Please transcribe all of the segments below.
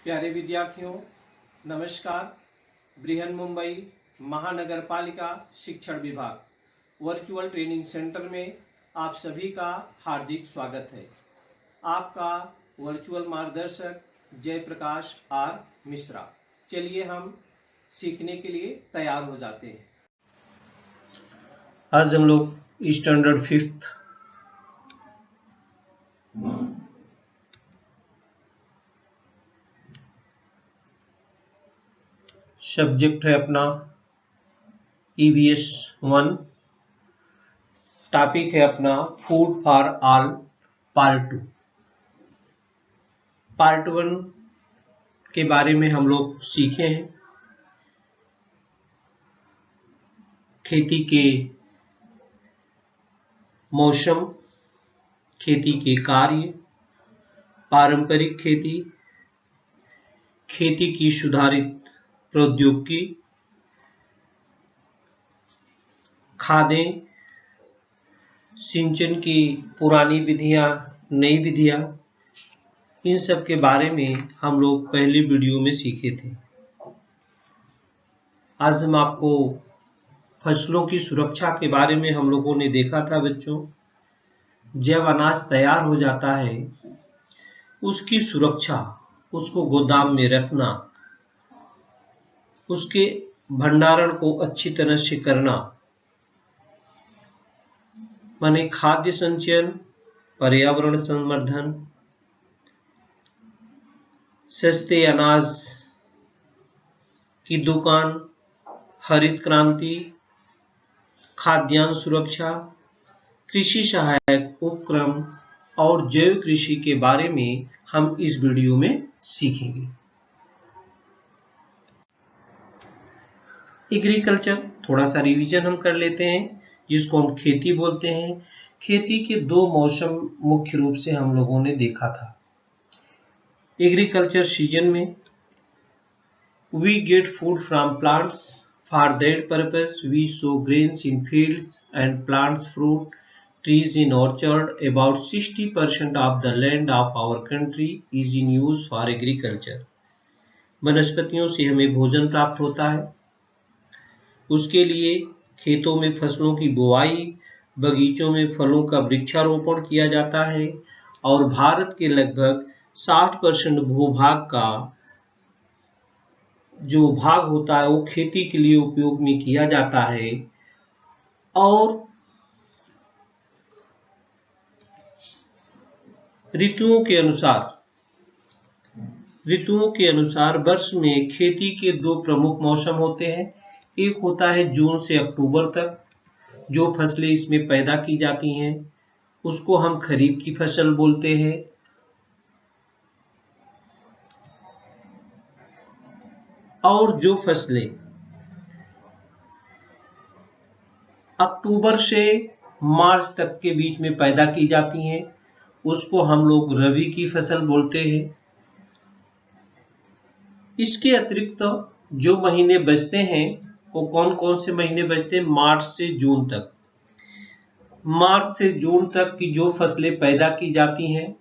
प्यारे विद्यार्थियों, नमस्कार। बृहन मुंबई महानगर पालिका शिक्षण विभाग वर्चुअल ट्रेनिंग सेंटर में आप सभी का हार्दिक स्वागत है। आपका वर्चुअल मार्गदर्शक जयप्रकाश आर मिश्रा। चलिए हम सीखने के लिए तैयार हो जाते हैं। आज हम लोग स्टैंडर्ड 5th सब्जेक्ट है अपना EVS 1। टॉपिक है अपना food for all part 2। Part 1 के बारे में हम लोग सीखे हैं खेती के मौसम, खेती के कार्य, पारंपरिक खेती, खेती की सुधारित प्रौद्योगिकी, खादें, सिंचन की पुरानी विधियां, नई विधियां, इन सब के बारे में हम लोग पहली वीडियो में सीखे थे। आज हम आपको फसलों की सुरक्षा के बारे में हम लोगों ने देखा था बच्चों। जब अनाज तैयार हो जाता है उसकी सुरक्षा, उसको गोदाम में रखना, उसके भंडारण को अच्छी तरह से करना, माने खाद्य संचयन, पर्यावरण संवर्धन, सस्ते अनाज की दुकान, हरित क्रांति, खाद्यान्न सुरक्षा, कृषि सहायक उपक्रम और जैव कृषि के बारे में हम इस वीडियो में सीखेंगे। एग्रीकल्चर थोड़ा सा रिवीजन हम कर लेते हैं, जिसको हम खेती बोलते हैं। खेती के दो मौसम मुख्य रूप से हम लोगों ने देखा था। एग्रीकल्चर सीजन में we get food from plants, for that purpose we sow grains in fields and plants fruit trees in orchard. About 60% of the land of our country is in use for agriculture. वनस्पतियों से हमें भोजन प्राप्त होता है, उसके लिए खेतों में फसलों की बुआई, बगीचों में फलों का वृक्षारोपण किया जाता है और भारत के लगभग 60% भूभाग का जो भाग होता है वो खेती के लिए उपयोग में किया जाता है। और ऋतुओं के अनुसार वर्ष में खेती के दो प्रमुख मौसम होते हैं। एक होता है जून से अक्टूबर तक, जो फसलें इसमें पैदा की जाती हैं उसको हम खरीफ की फसल बोलते हैं। और जो फसलें अक्टूबर से मार्च तक के बीच में पैदा की जाती हैं उसको हम लोग रबी की फसल बोलते हैं। इसके अतिरिक्त जो महीने बचते हैं वो कौन कौन से महीने बचते हैं? मार्च से जून तक। मार्च से जून तक की जो फसलें पैदा की जाती हैं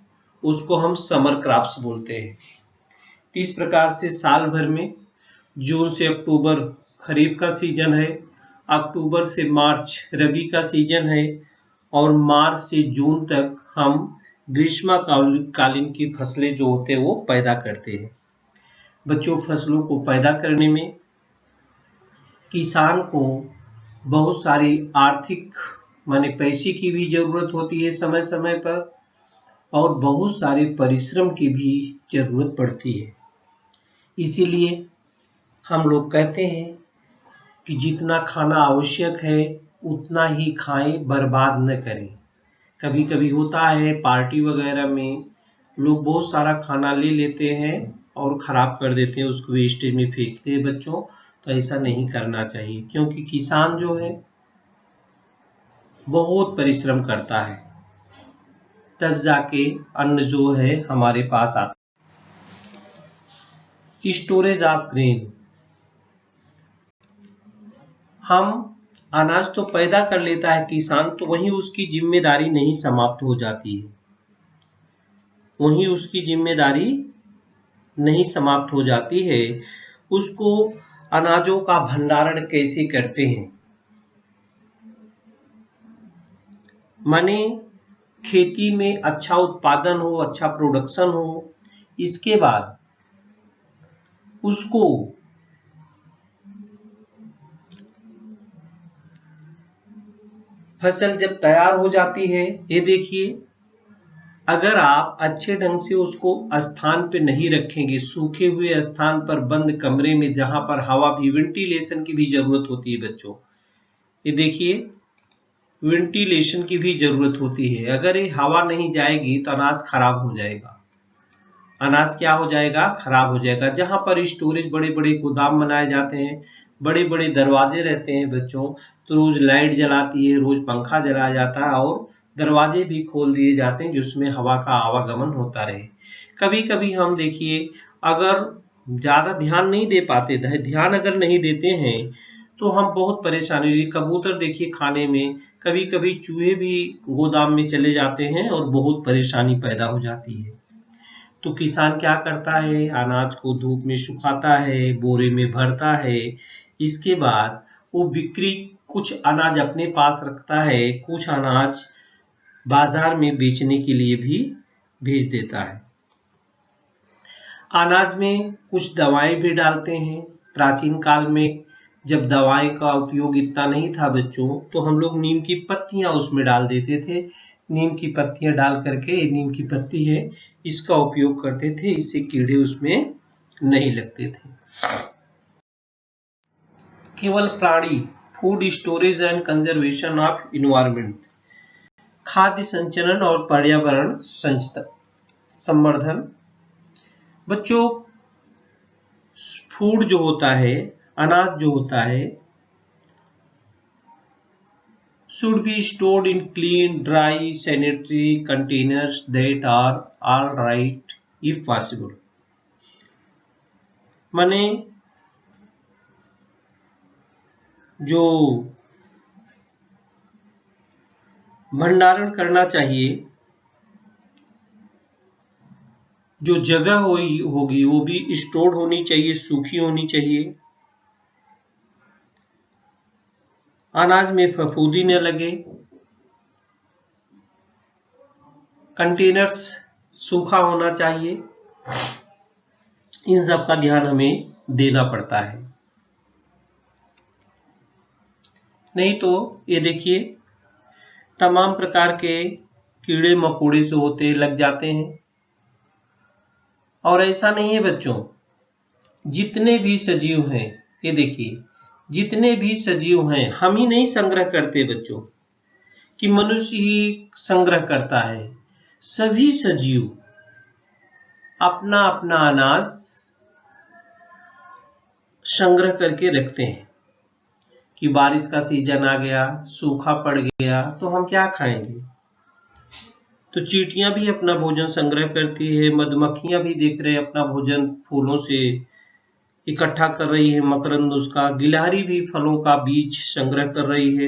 उसको हम समर क्रॉप्स बोलते हैं। इस प्रकार से साल भर में जून से अक्टूबर खरीफ का सीजन है, अक्टूबर से मार्च रबी का सीजन है और मार्च से जून तक हम ग्रीष्मकालीन की फसलें जो होते हैं वो पैदा करते हैं। बच्चों, फसलों को पैदा करने में किसान को बहुत सारी आर्थिक माने पैसे की भी जरूरत होती है समय समय पर, और बहुत सारे परिश्रम की भी जरूरत पड़ती है। इसीलिए हम लोग कहते हैं कि जितना खाना आवश्यक है उतना ही खाएं, बर्बाद न करें। कभी कभी होता है पार्टी वगैरह में लोग बहुत सारा खाना ले लेते हैं और खराब कर देते हैं, उसको वेस्टेज में फेंकते हैं बच्चों। तो ऐसा नहीं करना चाहिए, क्योंकि किसान जो है बहुत परिश्रम करता है, तब जाके अन्न जो है हमारे पास आता है। स्टोरेज ऑफ ग्रेन, हम अनाज तो पैदा कर लेता है किसान, तो वहीं उसकी जिम्मेदारी नहीं समाप्त हो जाती है, वहीं उसकी जिम्मेदारी नहीं समाप्त हो जाती है, उसको अनाजों का भंडारण कैसे करते हैं। माने खेती में अच्छा उत्पादन हो, अच्छा प्रोडक्शन हो, इसके बाद उसको फसल जब तैयार हो जाती है, ये देखिए, अगर आप अच्छे ढंग से उसको स्थान पे नहीं रखेंगे, सूखे हुए स्थान पर बंद कमरे में, जहां पर हवा भी, वेंटिलेशन की भी जरूरत होती है बच्चों, ये देखिए, वेंटिलेशन की भी जरूरत होती है। अगर ये हवा नहीं जाएगी तो अनाज खराब हो जाएगा। अनाज क्या हो जाएगा? खराब हो जाएगा। जहां पर स्टोरेज, बड़े बड़े गोदाम बनाए जाते हैं, बड़े बड़े दरवाजे रहते हैं बच्चों, तो रोज लाइट जलाती है, रोज पंखा जलाया जाता है और दरवाजे भी खोल दिए जाते हैं जिसमें हवा का आवागमन होता रहे। कभी कभी हम देखिए, अगर ज्यादा ध्यान नहीं दे पाते, ध्यान अगर नहीं देते हैं, तो हम बहुत परेशानी हुई। कबूतर देखिए खाने में, कभी कभी चूहे भी गोदाम में चले जाते हैं और बहुत परेशानी पैदा हो जाती है। तो किसान क्या करता है? अनाज को धूप में सुखाता है, बोरे में भरता है, इसके बाद वो बिक्री, कुछ अनाज अपने पास रखता है, कुछ अनाज बाजार में बेचने के लिए भी भेज देता है। अनाज में कुछ दवाएं भी डालते हैं। प्राचीन काल में जब दवाई का उपयोग इतना नहीं था बच्चों, तो हम लोग नीम की पत्तियां उसमें डाल देते थे। नीम की पत्तियां डाल करके, नीम की पत्ती है, इसका उपयोग करते थे, इससे कीड़े उसमें नहीं लगते थे। केवल प्राणी, food storage and conservation of environment, खाद्य संचरण और पर्यावरण संवर्धन। बच्चों, फूड जो होता है, अनाज जो होता है, should be stored in clean, dry, sanitary containers that are all right if possible. माने जो भंडारण करना चाहिए, जो जगह होगी वो भी स्टोर्ड होनी चाहिए, सूखी होनी चाहिए, अनाज में फफूंदी न लगे, कंटेनर्स सूखा होना चाहिए। इन सब का ध्यान हमें देना पड़ता है, नहीं तो ये देखिए, तमाम प्रकार के कीड़े मकोड़े जो होते लग जाते हैं। और ऐसा नहीं है बच्चों, जितने भी सजीव हैं, ये देखिए, जितने भी सजीव हैं, हम ही नहीं संग्रह करते बच्चों, कि मनुष्य ही संग्रह करता है। सभी सजीव अपना अपना अनाज संग्रह करके रखते हैं कि बारिश का सीजन आ गया, सूखा पड़ गया, तो हम क्या खाएंगे। तो चींटियां भी अपना भोजन संग्रह करती है, मधुमक्खियां भी देख रहे हैं अपना भोजन फूलों से इकट्ठा कर रही है, मकरंद उसका। गिलहरी भी फलों का बीज संग्रह कर रही है।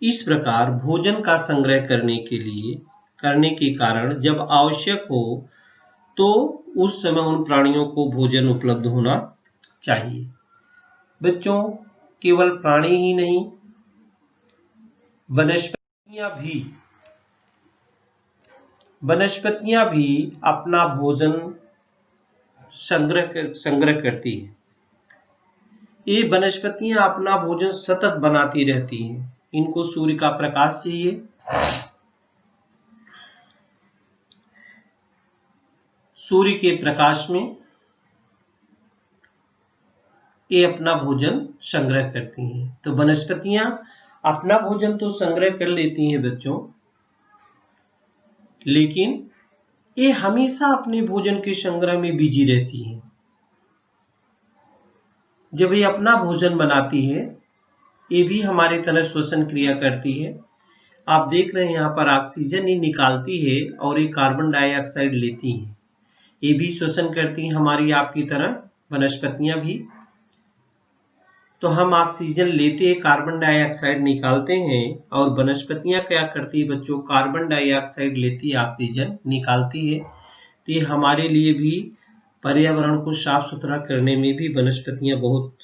इस प्रकार भोजन का संग्रह करने के कारण जब आवश्यक हो तो उस समय उन प्राणियों को भोजन उपलब्ध होना चाहिए। बच्चों, केवल प्राणी ही नहीं, वनस्पतियां भी अपना भोजन संग्रह करती है। ये वनस्पतियां अपना भोजन सतत बनाती रहती हैं। इनको सूर्य का प्रकाश चाहिए। सूर्य के प्रकाश में ये अपना भोजन संग्रह करती हैं। तो वनस्पतियां अपना भोजन तो संग्रह कर लेती हैं बच्चों, लेकिन ये हमेशा अपने भोजन के संग्रह में बिजी रहती हैं। जब ये अपना भोजन बनाती है, ये भी हमारे तरह श्वसन क्रिया करती है। आप देख रहे हैं यहाँ पर ऑक्सीजन ही निकालती है और ये कार्बन डाइऑक्साइड लेती है। ये भी श्वसन करती हैं हमारी आपकी तरह, वनस्पतियां भी। तो हम ऑक्सीजन लेते हैं, कार्बन डाइऑक्साइड निकालते हैं, और वनस्पतियां क्या करती है बच्चों, कार्बन डाइऑक्साइड लेती है, ऑक्सीजन निकालती है। तो ये हमारे लिए भी पर्यावरण को साफ सुथरा करने में भी वनस्पतियां बहुत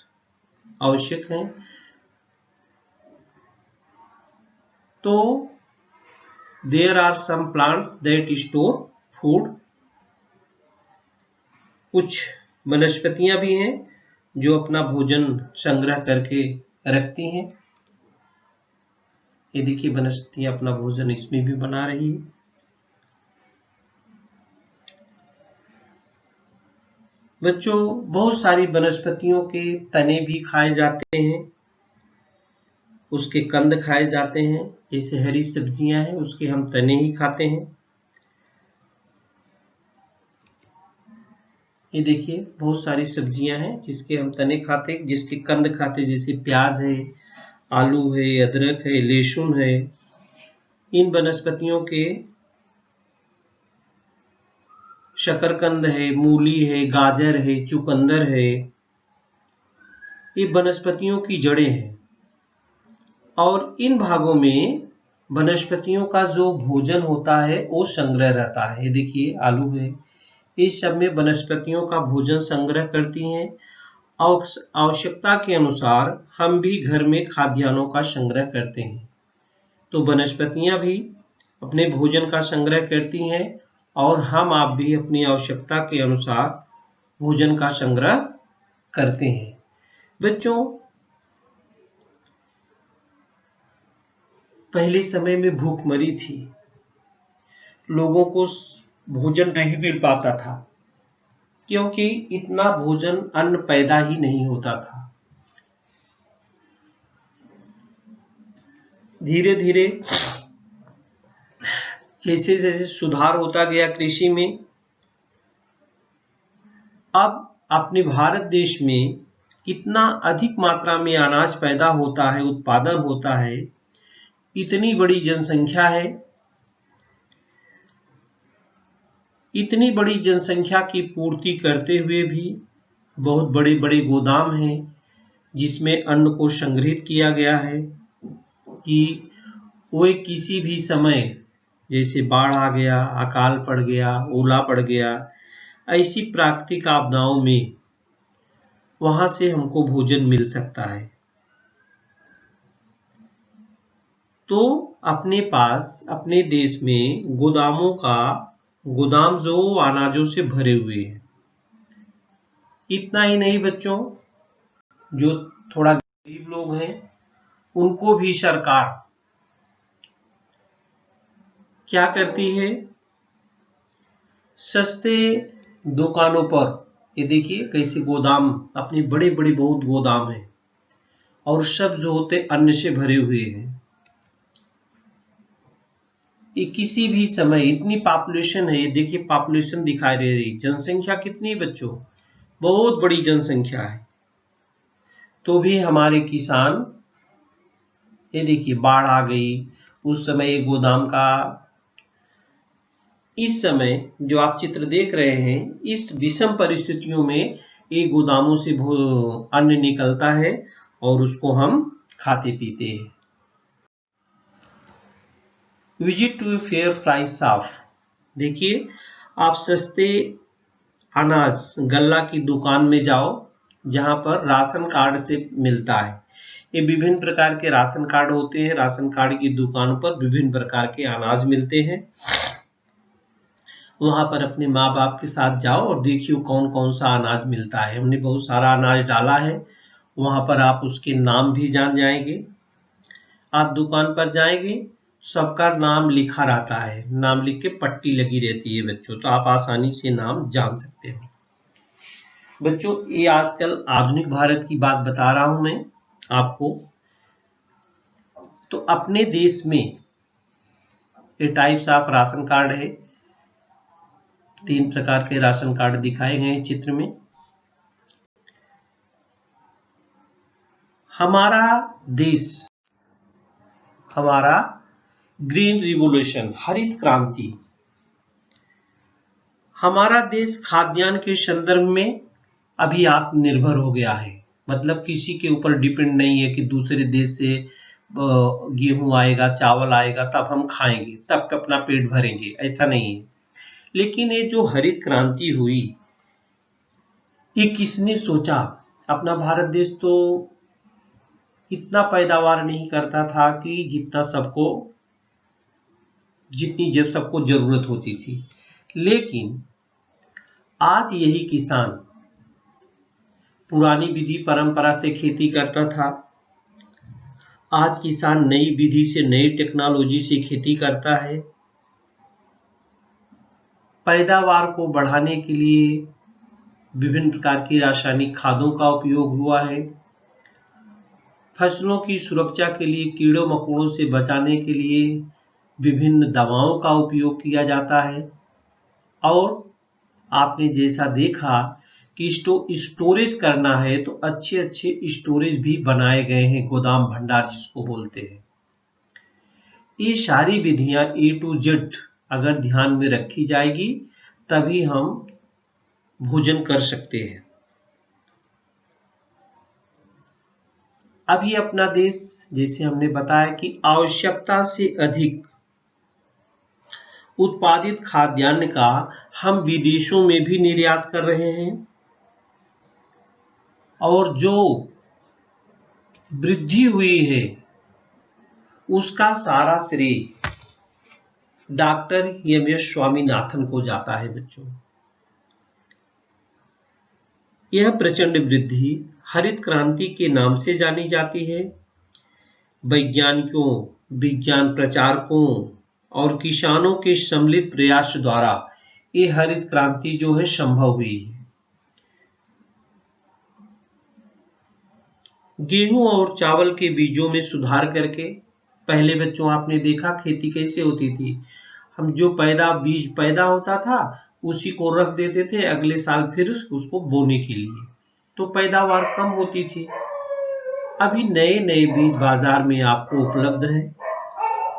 आवश्यक हैं। तो there are some plants that store food, कुछ वनस्पतियां भी हैं जो अपना भोजन संग्रह करके रखती हैं। ये देखिए वनस्पतियां अपना भोजन इसमें भी बना रही है। बच्चों, बहुत सारी वनस्पतियों के तने भी खाए जाते हैं, उसके कंद खाए जाते हैं। जैसे हरी सब्जियां हैं उसके हम तने ही खाते हैं। ये देखिए बहुत सारी सब्जियां हैं जिसके हम तने खाते, जिसके कंद खाते, जैसे प्याज है, आलू है, अदरक है, लहसुन है। इन वनस्पतियों के शकरकंद है, मूली है, गाजर है, चुकंदर है, ये वनस्पतियों की जड़ें हैं। और इन भागों में वनस्पतियों का जो भोजन होता है वो संग्रह रहता है। ये देखिए आलू है, इस सब में वनस्पतियों का भोजन संग्रह करती हैं। आवश्यकता के अनुसार हम भी घर में खाद्यान्नों का संग्रह करते हैं। तो वनस्पतियां भी अपने भोजन का संग्रह करती हैं और हम आप भी अपनी आवश्यकता के अनुसार भोजन का संग्रह करते हैं। बच्चों, पहले समय में भूखमरी थी, लोगों को भोजन नहीं मिल पाता था क्योंकि इतना भोजन अन्न पैदा ही नहीं होता था। धीरे धीरे जैसे जैसे सुधार होता गया कृषि में, अब अपने भारत देश में इतना अधिक मात्रा में अनाज पैदा होता है, उत्पादन होता है, इतनी बड़ी जनसंख्या है, इतनी बड़ी जनसंख्या की पूर्ति करते हुए भी बहुत बड़े बड़े गोदाम हैं जिसमें अन्न को संग्रहित किया गया है कि वो किसी भी समय, जैसे बाढ़ आ गया, अकाल पड़ गया, ओला पड़ गया, ऐसी प्राकृतिक आपदाओं में वहां से हमको भोजन मिल सकता है। तो अपने पास अपने देश में गोदाम जो अनाजों से भरे हुए हैं। इतना ही नहीं बच्चों, जो थोड़ा गरीब लोग हैं उनको भी सरकार क्या करती है, सस्ते दुकानों पर, ये देखिए कैसे गोदाम, अपने बड़े बड़े बहुत गोदाम हैं और सब जो होते अन्न से भरे हुए हैं। ये किसी भी समय, इतनी पॉपुलेशन है, ये देखिए पॉपुलेशन दिखाई दे रही, जनसंख्या कितनी बच्चों, बहुत बड़ी जनसंख्या है। तो भी हमारे किसान, ये देखिए बाढ़ आ गई, उस समय ये गोदाम का, इस समय जो आप चित्र देख रहे हैं, इस विषम परिस्थितियों में ये गोदामों से अन्न निकलता है और उसको हम खाते पीते हैं। Visit to fair price of, देखिए आप सस्ते अनाज गल्ला की दुकान में जाओ जहां पर राशन कार्ड से मिलता है। ये विभिन्न प्रकार के राशन कार्ड होते हैं, राशन कार्ड की दुकान पर विभिन्न प्रकार के अनाज मिलते हैं। वहां पर अपने माँ बाप के साथ जाओ और देखिए कौन कौन सा अनाज मिलता है। हमने बहुत सारा अनाज डाला है, वहां पर आप उसके नाम भी जान जाएंगे। आप दुकान पर जाएंगे, सबका नाम लिखा रहता है, नाम लिख के पट्टी लगी रहती है बच्चों, तो आप आसानी से नाम जान सकते हो। बच्चों, ये आजकल आधुनिक भारत की बात बता रहा हूं मैं आपको। तो अपने देश में ये टाइप्स ऑफ राशन कार्ड है, 3 प्रकार के राशन कार्ड दिखाए गए हैं चित्र में। हमारा देश, हमारा ग्रीन रिवोल्यूशन, हरित क्रांति, हमारा देश खाद्यान्न के संदर्भ में अभी आत्मनिर्भर हो गया है। मतलब किसी के ऊपर डिपेंड नहीं है कि दूसरे देश से गेहूं आएगा, चावल आएगा तब हम खाएंगे, तब अपना पेट भरेंगे, ऐसा नहीं है। लेकिन ये जो हरित क्रांति हुई, ये किसने सोचा? अपना भारत देश तो इतना पैदावार नहीं करता था कि जितनी जब सबको जरूरत होती थी, लेकिन आज यही किसान पुरानी विधि परंपरा से खेती करता था, आज किसान नई विधि से, नई टेक्नोलॉजी से खेती करता है। पैदावार को बढ़ाने के लिए विभिन्न प्रकार की रासायनिक खादों का उपयोग हुआ है। फसलों की सुरक्षा के लिए, कीड़ों मकोड़ों से बचाने के लिए विभिन्न दवाओं का उपयोग किया जाता है। और आपने जैसा देखा कि स्टोरेज करना है तो अच्छे अच्छे स्टोरेज भी बनाए गए हैं, गोदाम भंडार जिसको बोलते हैं। ये सारी विधियां A to Z अगर ध्यान में रखी जाएगी तभी हम भोजन कर सकते हैं। अभी अपना देश, जैसे हमने बताया कि आवश्यकता से अधिक उत्पादित खाद्यान्न का हम विदेशों में भी निर्यात कर रहे हैं, और जो वृद्धि हुई है उसका सारा श्रेय डॉक्टर एम.एस. स्वामीनाथन को जाता है बच्चों। यह प्रचंड वृद्धि हरित क्रांति के नाम से जानी जाती है। वैज्ञानिकों, विज्ञान प्रचारकों और किसानों के सम्मिलित प्रयास द्वारा ये हरित क्रांति जो है संभव हुई है। गेहूं और चावल के बीजों में सुधार करके, पहले बच्चों आपने देखा खेती कैसे होती थी, हम जो बीज पैदा होता था उसी को रख देते थे अगले साल फिर उसको बोने के लिए, तो पैदावार कम होती थी। अभी नए नए बीज बाजार में आपको उपलब्ध है।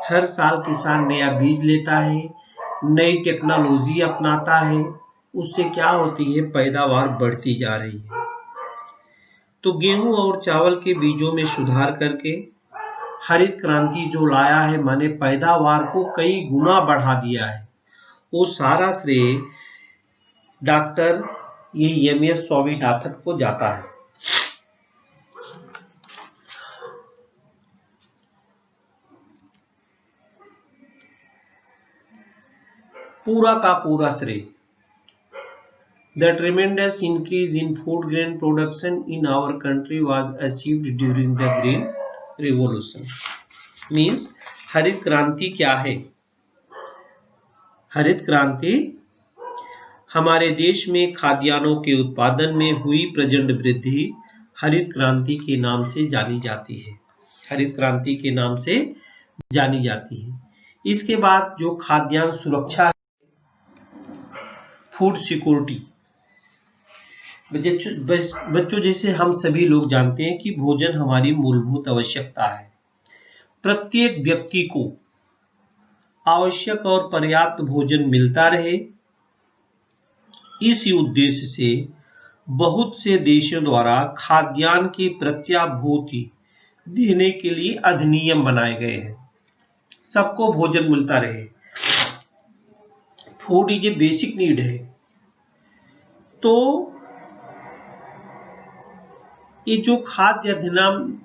हर साल किसान नया बीज लेता है, नई टेक्नोलॉजी अपनाता है, उससे क्या होती है, पैदावार बढ़ती जा रही है। तो गेहूं और चावल के बीजों में सुधार करके हरित क्रांति जो लाया है, माने पैदावार को कई गुना बढ़ा दिया है, वो सारा श्रेय डॉक्टर एम.एस. स्वामीनाथन को जाता है। पूरा का पूरा श्रेय The tremendous increase in food grain production in our country was achieved during the Green Revolution. Means हरित क्रांति क्या है? हरित क्रांति हमारे देश में खाद्यान्नों के उत्पादन में हुई प्रचंड वृद्धि हरित क्रांति के नाम से जानी जाती है। हरित क्रांति के नाम से जानी जाती है। इसके बाद जो खाद्यान्न सुरक्षा, फूड सिक्योरिटी, बच्चों जैसे हम सभी लोग जानते हैं कि भोजन हमारी मूलभूत आवश्यकता है। प्रत्येक व्यक्ति को आवश्यक और पर्याप्त भोजन मिलता रहे, इस उद्देश्य से बहुत से देशों द्वारा खाद्यान्न की प्रत्याभूति देने के लिए अधिनियम बनाए गए हैं। सबको भोजन मिलता रहे। Food is a basic need है। तो ये जो खाद्य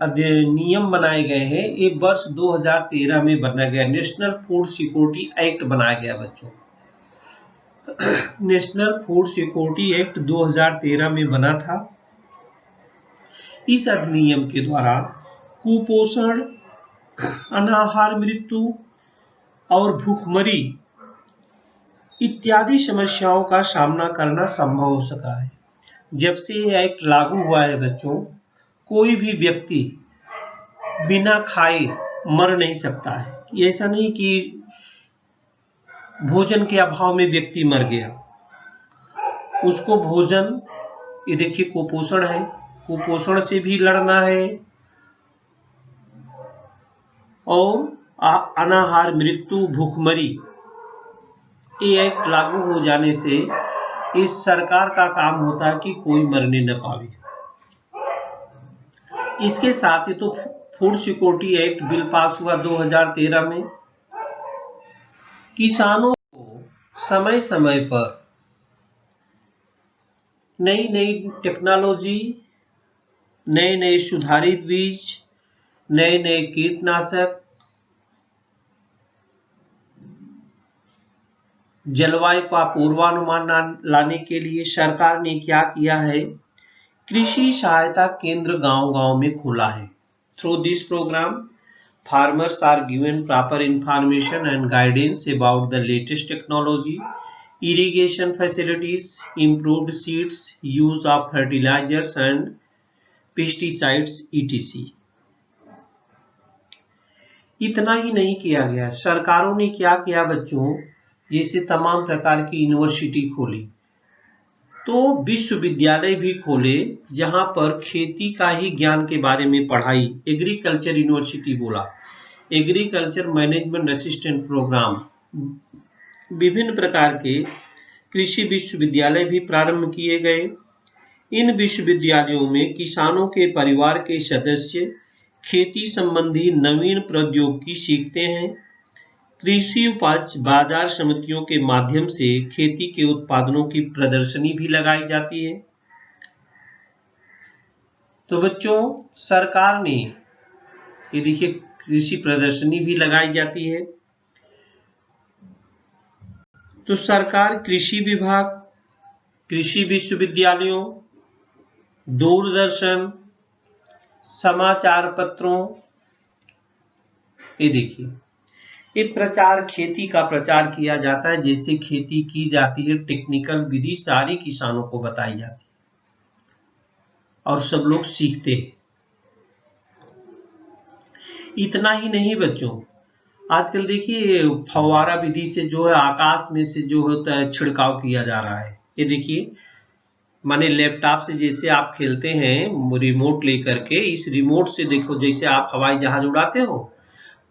अधिनियम बनाए गए हैं, ये वर्ष 2013 में बना गया। नेशनल फूड सिक्योरिटी एक्ट बनाया गया बच्चों। नेशनल फूड सिक्योरिटी एक्ट 2013 में बना था। इस अधिनियम के द्वारा कुपोषण, अनाहार मृत्यु और भूखमरी इत्यादि समस्याओं का सामना करना संभव हो सका है। जब से ये एक्ट लागू हुआ है बच्चों, कोई भी व्यक्ति बिना खाए मर नहीं सकता है। ऐसा नहीं कि भोजन के अभाव में व्यक्ति मर गया, उसको भोजन, ये देखिए कुपोषण है, कुपोषण से भी लड़ना है, और अनाहार मृत्यु, भूखमरी, ये एक्ट लागू हो जाने से इस सरकार का काम होता है कि कोई मरने न पावे। इसके साथ ही तो food security act bill pass हुआ 2013 में। किसानों को समय समय पर नई नई टेक्नोलॉजी, नए नए सुधारित बीज, नए नए कीटनाशक, जलवायु का पूर्वानुमान लाने के लिए सरकार ने क्या किया है, कृषि सहायता केंद्र गांव-गांव में खोला है। Through this program farmers are given proper information and guidance about the latest technology, irrigation facilities, improved seeds, use of fertilizers and pesticides etc. इतना ही नहीं किया गया, सरकारों ने क्या किया बच्चों, जैसे तमाम प्रकार की यूनिवर्सिटी खोली, तो विश्वविद्यालय भी खोले जहां पर खेती का ही ज्ञान के बारे में पढ़ाई, एग्रीकल्चर यूनिवर्सिटी बोला, एग्रीकल्चर मैनेजमेंट असिस्टेंट प्रोग्राम, विभिन्न प्रकार के कृषि विश्वविद्यालय भी प्रारंभ किए गए। इन विश्वविद्यालयों में किसानों के परिवार के सदस्य खेती संबंधी नवीन प्रौद्योगिकी सीखते हैं। कृषि उपज बाजार समितियों के माध्यम से खेती के उत्पादनों की प्रदर्शनी भी लगाई जाती है। तो बच्चों, सरकार ने ये देखिए कृषि प्रदर्शनी भी लगाई जाती है। तो सरकार कृषि विभाग, कृषि विश्वविद्यालयों, दूरदर्शन, समाचार पत्रों, ये देखिए ये प्रचार, खेती का प्रचार किया जाता है, जैसे खेती की जाती है, टेक्निकल विधि सारी किसानों को बताई जाती है और सब लोग सीखते हैं। इतना ही नहीं बच्चों, आजकल देखिए फव्वारा विधि से जो है आकाश में से जो होता है छिड़काव किया जा रहा है। ये देखिए माने लैपटॉप से जैसे आप खेलते हैं रिमोट लेकर के, इस रिमोट से देखो जैसे आप हवाई जहाज उड़ाते हो,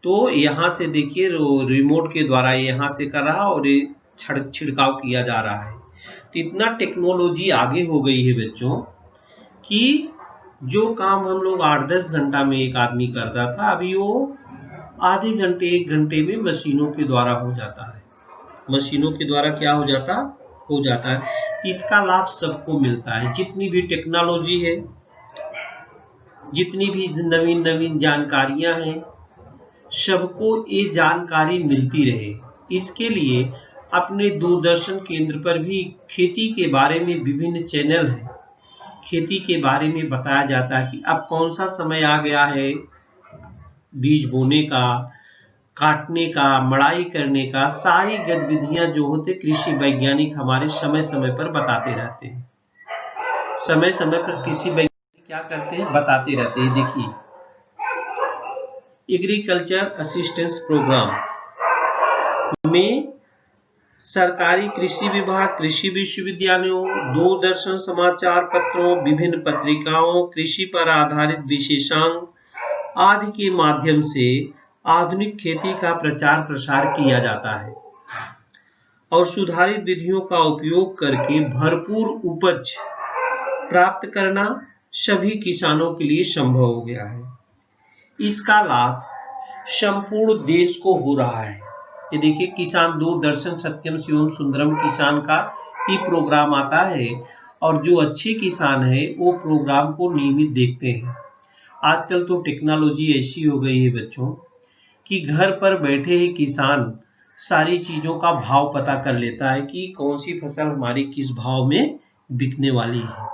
तो यहाँ से देखिए रिमोट के द्वारा यहाँ से कर रहा और ये छिड़काव किया जा रहा है। तो इतना टेक्नोलॉजी आगे हो गई है बच्चों कि जो काम हम लोग 8-10 घंटा में एक आदमी करता था, अभी वो आधे घंटे 1 घंटे में मशीनों के द्वारा हो जाता है। मशीनों के द्वारा क्या हो जाता है। इसका लाभ सबको मिलता है, जितनी भी टेक्नोलॉजी है, जितनी भी नवीन नवीन जानकारियां हैं, सबको ये जानकारी मिलती रहे। इसके लिए अपने दूरदर्शन केंद्र पर भी खेती के बारे में विभिन्न चैनल हैं, खेती के बारे में बताया जाता है कि अब कौन सा समय आ गया है बीज बोने का, काटने का, मड़ाई करने का, सारी गतिविधियां जो होते कृषि वैज्ञानिक हमारे समय समय पर बताते रहते हैं। समय समय पर कृषि वैज्ञानिक क्या करते हैं, बताते रहते हैं। देखिए एग्रीकल्चर असिस्टेंस प्रोग्राम में सरकारी कृषि विभाग, कृषि विश्वविद्यालयों, दूरदर्शन समाचार पत्रों, विभिन्न पत्रिकाओं, कृषि पर आधारित विशेषांक आदि के माध्यम से आधुनिक खेती का प्रचार प्रसार किया जाता है और सुधारित विधियों का उपयोग करके भरपूर उपज प्राप्त करना सभी किसानों के लिए संभव हो गया है। इसका लाभ संपूर्ण देश को हो रहा है। ये देखिए किसान दूरदर्शन सत्यम शिवम सुंदरम किसान का ही प्रोग्राम आता है और जो अच्छे किसान है वो प्रोग्राम को नियमित देखते हैं। आजकल तो टेक्नोलॉजी ऐसी हो गई है बच्चों कि घर पर बैठे ही किसान सारी चीजों का भाव पता कर लेता है कि कौन सी फसल हमारी किस भाव में बिकने वाली है।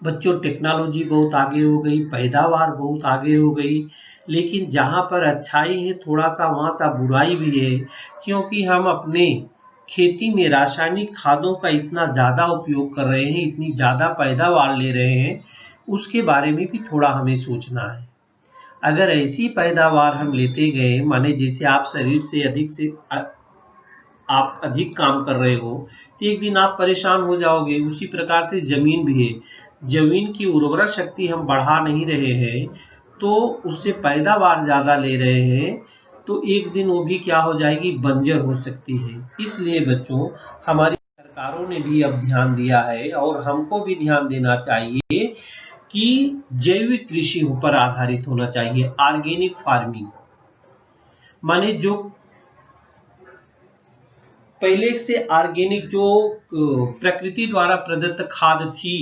बच्चों टेक्नोलॉजी बहुत आगे हो गई, पैदावार बहुत आगे हो गई, लेकिन जहां पर अच्छाई है थोड़ा सा वहां सा बुराई भी है, क्योंकि हम अपने खेती में रासायनिक खादों का इतना ज्यादा उपयोग कर रहे हैं, इतनी ज्यादा पैदावार ले रहे हैं, उसके बारे में भी थोड़ा हमें सोचना है। अगर ऐसी पैदावार हम लेते गए, माने जैसे आप शरीर से आप अधिक काम कर रहे हो तो एक दिन आप परेशान हो जाओगे। उसी प्रकार से जमीन भी है, जमीन की उर्वरा शक्ति हम बढ़ा नहीं रहे हैं तो उससे पैदावार ज्यादा ले रहे हैं, तो एक दिन वो भी क्या हो जाएगी, बंजर हो सकती है। इसलिए बच्चों हमारी सरकारों ने भी अब ध्यान दिया है और हमको भी ध्यान देना चाहिए कि जैविक कृषि पर आधारित होना चाहिए। ऑर्गेनिक फार्मिंग माने जो पहले से ऑर्गेनिक जो प्रकृति द्वारा प्रदत्त खाद थी,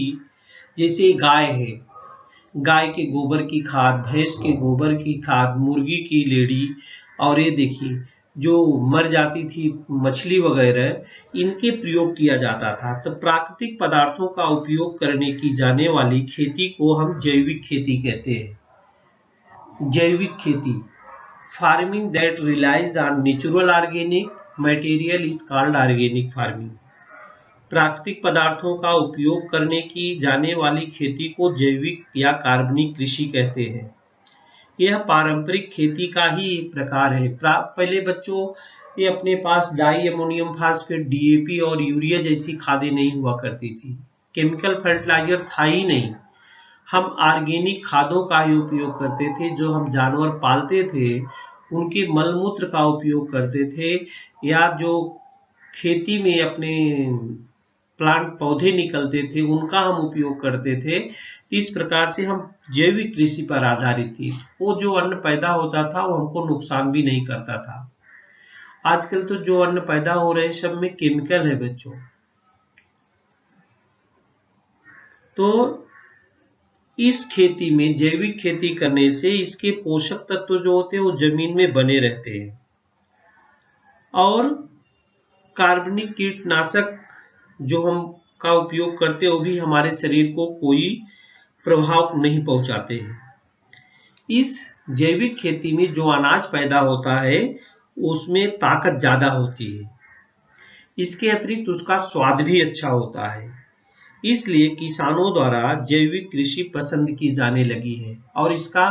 जैसे गाय है, गाय के गोबर की खाद, भैंस के गोबर की खाद, मुर्गी की लेड़ी, और ये देखिए जो मर जाती थी मछली वगैरह, इनके प्रयोग किया जाता था। तो प्राकृतिक पदार्थों का उपयोग करने की जाने वाली खेती को हम जैविक खेती कहते हैं। जैविक खेती, farming that relies on natural organic material is called organic farming. प्राकृतिक पदार्थों का उपयोग करने की जाने वाली खेती को जैविक या कार्बनिक कृषि कहते हैं। यह पारंपरिक खेती का ही एक प्रकार है। पहले बच्चों ये अपने पास डाई अमोनियम फास्फेट, डीएपी और यूरिया जैसी खादें नहीं हुआ करती थी, केमिकल फर्टिलाइजर था ही नहीं। हम ऑर्गेनिक खादों का ही उपयोग करते थे। जो हम जानवर पालते थे उनके मलमूत्र का उपयोग करते थे, या जो खेती में अपने प्लांट पौधे निकलते थे उनका हम उपयोग करते थे। इस प्रकार से हम जैविक कृषि पर आधारित थी। वो जो अन्न पैदा होता था वो हमको नुकसान भी नहीं करता था। आजकल तो जो अन्न पैदा हो रहे हैं सब में केमिकल है बच्चों। तो इस खेती में, जैविक खेती करने से इसके पोषक तत्व जो होते हैं वो जमीन में बने रहते हैं, और कार्बनिक कीटनाशक जो हम का उपयोग करते हैं वो भी हमारे शरीर को कोई प्रभाव नहीं पहुंचाते हैं। इस जैविक खेती में जो अनाज पैदा होता है उसमें ताकत ज्यादा होती है। इसके अतिरिक्त उसका स्वाद भी अच्छा होता है। इसलिए किसानों द्वारा जैविक कृषि पसंद की जाने लगी है, और इसका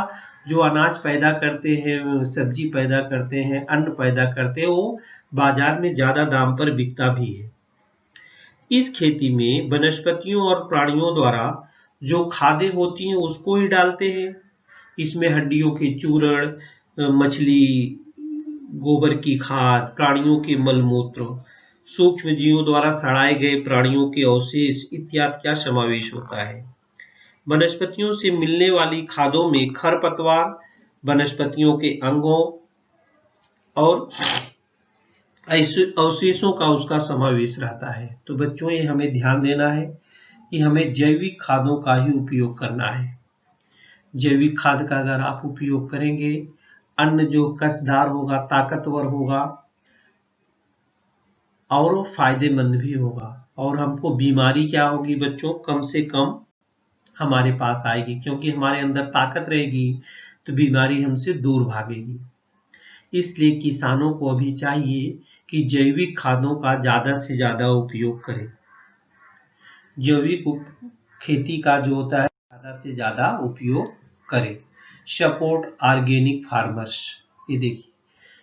जो अनाज पैदा करते हैं, सब्जी पैदा करते हैं, अन्न पैदा करते हैं, वो बाजार में ज्यादा दाम पर बिकता भी है। इस खेती में वनस्पतियों और प्राणियों द्वारा जो खादें होती हैं उसको ही डालते हैं। इसमें हड्डियों के चूर्ण, मछली गोबर की खाद, प्राणियों के मलमूत्र, सूक्ष्म जीवों द्वारा सड़ाए गए प्राणियों के अवशेष इत्यादि का समावेश होता है। वनस्पतियों से मिलने वाली खादों में खरपतवार, वनस्पतियों के अंगों और अवशेषों का उसका समावेश रहता है। तो बच्चों ये हमें ध्यान देना है कि हमें जैविक खादों का ही उपयोग करना है। जैविक खाद का अगर आप उपयोग करेंगे, अन्न जो कसदार होगा, ताकतवर होगा और फायदेमंद भी होगा, और हमको बीमारी क्या होगी बच्चों, कम से कम हमारे पास आएगी, क्योंकि हमारे अंदर ताकत रहेगी तो बीमारी हमसे दूर भागेगी। इसलिए किसानों को अभी चाहिए कि जैविक खादों का ज्यादा से ज्यादा उपयोग करें। जैविक खेती का जो होता है ज्यादा से ज्यादा उपयोग करें। सपोर्ट ऑर्गेनिक फार्मर्स, ये देखिए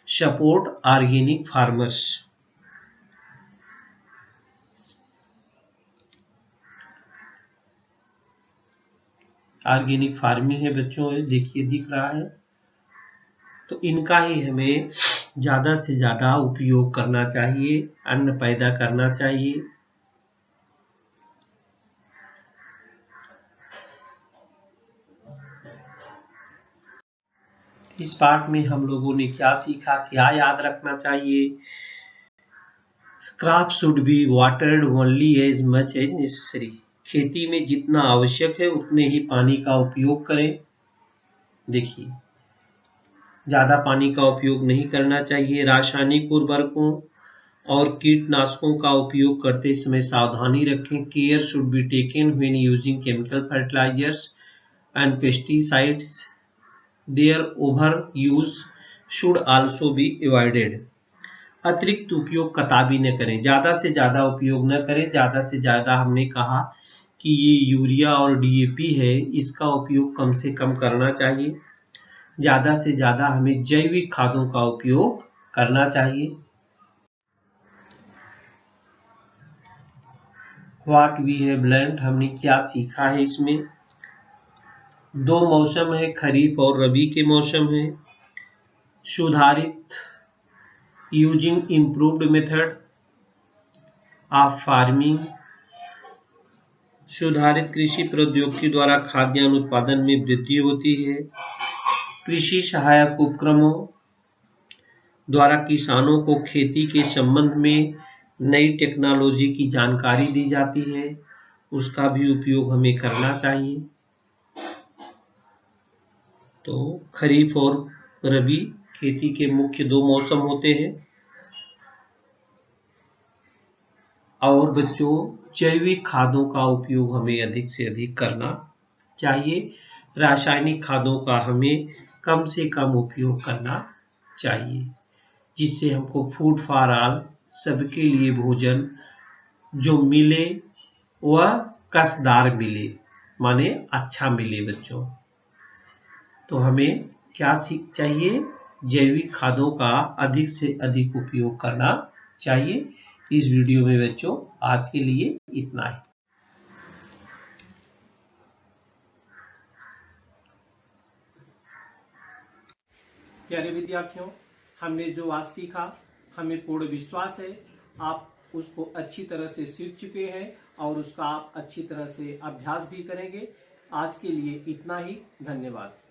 support organic farmers. Organic farming है बच्चों, देखिए दिख रहा है। तो इनका ही हमें ज्यादा से ज्यादा उपयोग करना चाहिए, अन्न पैदा करना चाहिए। इस पाठ में हम लोगों ने क्या सीखा, क्या याद रखना चाहिए? Crop should be watered only as much as necessary. खेती में जितना आवश्यक है उतने ही पानी का उपयोग करें। देखिए ज्यादा पानी का उपयोग नहीं करना चाहिए। रासायनिक उर्वरकों और कीटनाशकों का उपयोग करते समय सावधानी रखें। Care should be taken when using chemical fertilisers and pesticides. Their over use should also be avoided. अतिरिक्त उपयोग कदापि न करें, ज्यादा से ज्यादा उपयोग न करें। ज्यादा से ज्यादा हमने कहा कि ये यूरिया और डीएपी है, इसका उपयोग कम से कम करना चाहिए। ज्यादा से ज्यादा हमें जैविक खादों का उपयोग करना चाहिए। व्हाट वी हैव लर्न्ड, हमने क्या सीखा है इसमें? दो मौसम है, खरीफ और रबी के मौसम है। सुधारित using improved method of farming, सुधारित कृषि प्रौद्योगिकी द्वारा खाद्यान्न उत्पादन में वृद्धि होती है। कृषि सहायक उपक्रमों द्वारा किसानों को खेती के संबंध में नई टेक्नोलॉजी की जानकारी दी जाती है, उसका भी उपयोग हमें करना चाहिए। तो खरीफ और रबी खेती के मुख्य 2 मौसम होते हैं। और बच्चों, जैविक खादों का उपयोग हमें अधिक से अधिक करना चाहिए। रासायनिक खादों का हमें कम से कम उपयोग करना चाहिए, जिससे हमको फूड फॉर ऑल, सबके लिए भोजन जो मिले वह कसदार मिले, माने अच्छा मिले बच्चों। तो हमें क्या सीख चाहिए? जैविक खादों का अधिक से अधिक उपयोग करना चाहिए। इस वीडियो में बच्चों आज के लिए इतना ही। प्यारे विद्यार्थियों, हमने जो आज सीखा, हमें पूर्ण विश्वास है आप उसको अच्छी तरह से सीख चुके हैं और उसका आप अच्छी तरह से अभ्यास भी करेंगे। आज के लिए इतना ही। धन्यवाद।